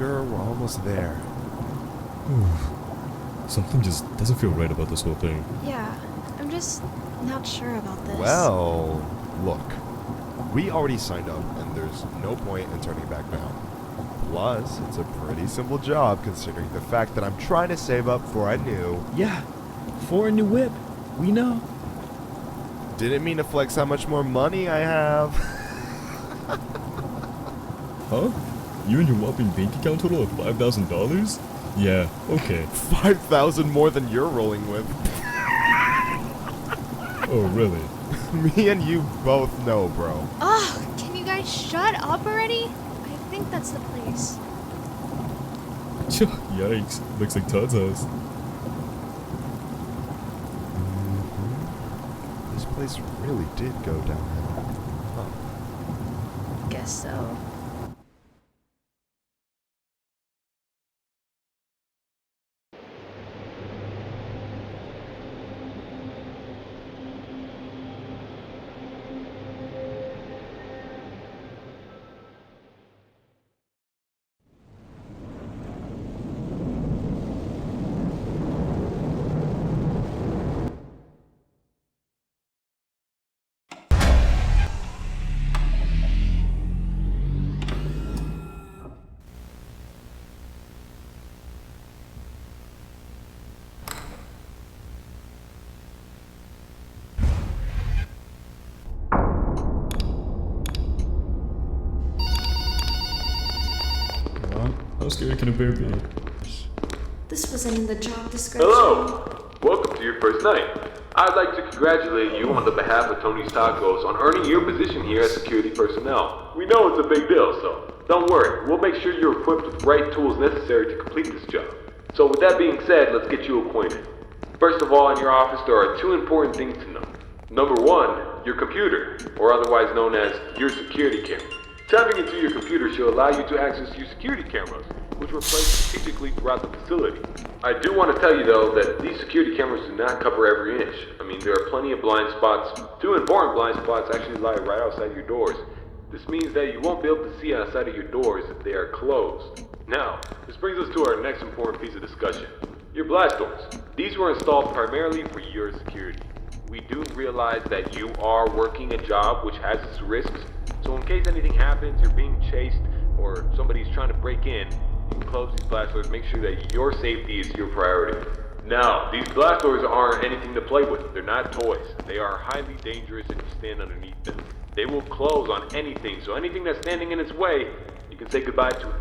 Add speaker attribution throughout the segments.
Speaker 1: sure we're almost there.
Speaker 2: Something just doesn't feel right about this whole thing.
Speaker 3: Yeah, I'm just not sure about this.
Speaker 1: Well, look. We already signed up, and there's no point in turning back now. Plus, it's a pretty simple job considering the fact that I'm trying to save up for a new...
Speaker 4: Yeah, for a new whip. We know.
Speaker 1: Didn't mean to flex how much more money I have.
Speaker 2: Huh? You and your whopping bank account total of $5,000? Yeah, okay.
Speaker 1: 5,000 more than you're rolling with.
Speaker 2: Oh, really?
Speaker 1: Me and you both know, bro.
Speaker 3: Ugh, can you guys shut up already? I think that's the place.
Speaker 2: Yikes, looks like Todd's house.
Speaker 1: This place really did go downhill. Huh.
Speaker 3: Guess so.
Speaker 2: How scary can a bear be?
Speaker 3: This wasn't in the job description.
Speaker 5: Hello! Welcome to your first night. I'd like to congratulate you on the behalf of Tony's Tacos on earning your position here as security personnel. We know it's a big deal, so don't worry. We'll make sure you're equipped with the right tools necessary to complete this job. So with that being said, let's get you acquainted. First of all, in your office there are two important things to know. Number one, your computer, or otherwise known as your security camera. Tapping into your computer should allow you to access your security cameras, which were placed strategically throughout the facility. I do want to tell you though that these security cameras do not cover every inch. I mean, there are plenty of blind spots. Two important blind spots actually lie right outside your doors. This means that you won't be able to see outside of your doors if they are closed. Now, this brings us to our next important piece of discussion. Your blast doors. These were installed primarily for your security. We do realize that you are working a job which has its risks, so in case anything happens, you're being chased, or somebody's trying to break in, you can close these blast doors, make sure that your safety is your priority. Now, these blast doors aren't anything to play with. They're not toys. They are highly dangerous if you stand underneath them. They will close on anything, so anything that's standing in its way, you can say goodbye to it.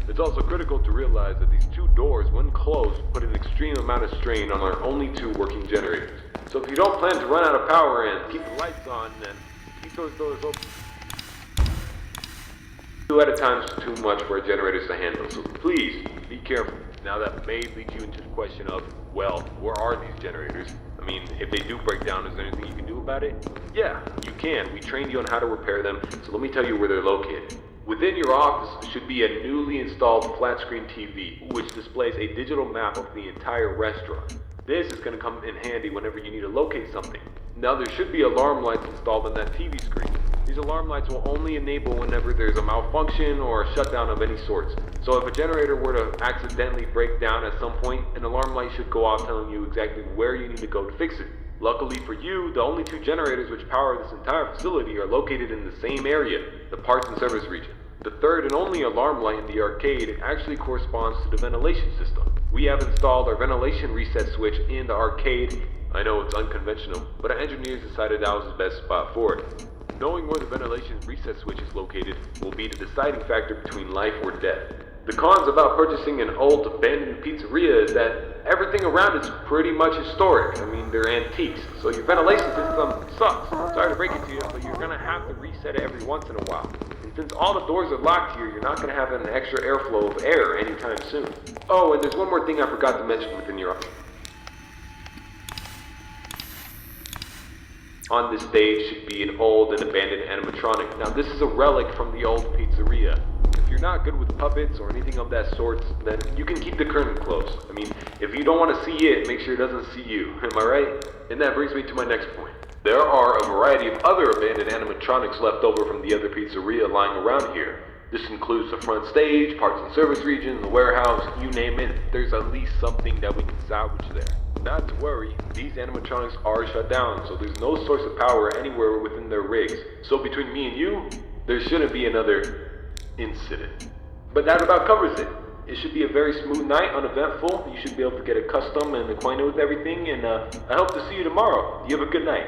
Speaker 5: It's also critical to realize that these two doors, when closed, put an extreme amount of strain on our only two working generators. So if you don't plan to run out of power and keep the lights on, then keep those doors open. Two at a time is too much for our generators to handle, so please be careful. Now that may lead you into the question of, well, where are these generators? I mean, if they do break down, is there anything you can do about it? Yeah, you can. We trained you on how to repair them, so let me tell you where they're located. Within your office should be a newly installed flat screen TV, which displays a digital map of the entire restaurant. This is going to come in handy whenever you need to locate something. Now there should be alarm lights installed on that TV screen. These alarm lights will only enable whenever there's a malfunction or a shutdown of any sorts. So if a generator were to accidentally break down at some point, an alarm light should go off telling you exactly where you need to go to fix it. Luckily for you, the only two generators which power this entire facility are located in the same area, the parts and service region. The third and only alarm light in the arcade actually corresponds to the ventilation system. We have installed our ventilation reset switch in the arcade. I know it's unconventional, but our engineers decided that was the best spot for it. Knowing where the ventilation reset switch is located will be the deciding factor between life or death. The cons about purchasing an old abandoned pizzeria is that everything around is pretty much historic. I mean, they're antiques, so your ventilation system sucks. Sorry to break it to you, but you're gonna have to reset it every once in a while. And since all the doors are locked here, you're not gonna have an extra airflow of air anytime soon. Oh, and there's one more thing I forgot to mention within your office. On this stage should be an old and abandoned animatronic. Now this is a relic from the old pizzeria. If you're not good with puppets or anything of that sort, then you can keep the curtain closed. I mean, if you don't want to see it, make sure it doesn't see you. Am I right? And that brings me to my next point. There are a variety of other abandoned animatronics left over from the other pizzeria lying around here. This includes the front stage, parts and service region, the warehouse, you name it. There's at least something that we can salvage there. Not to worry, these animatronics are shut down, so there's no source of power anywhere within their rigs. So between me and you, there shouldn't be another incident. But that about covers it. It should be a very smooth night, uneventful. You should be able to get accustomed and acquainted with everything, and I hope to see you tomorrow. You have a good night.